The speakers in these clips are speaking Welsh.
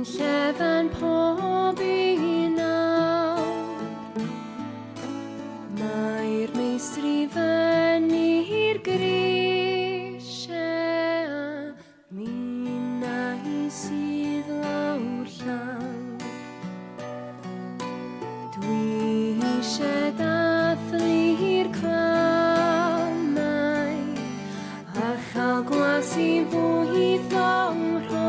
llefen pob un nawr. Mae'r meistri fyny'r grisiau a minnau sydd lawr llawr. Dwi eisiau dathlu'r clamau a chael gwas I fwy ddong rhoi.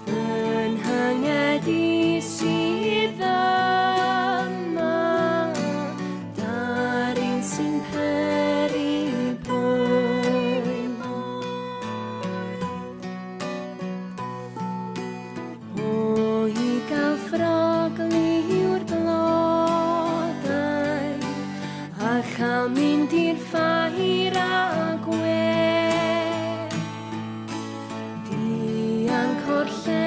Fy nhanged I sydd yma, darin sy'n peri boen. O I gael ffrogliw'r blodau a chael mynd i'r ffair a gwe. Dianc o'r lle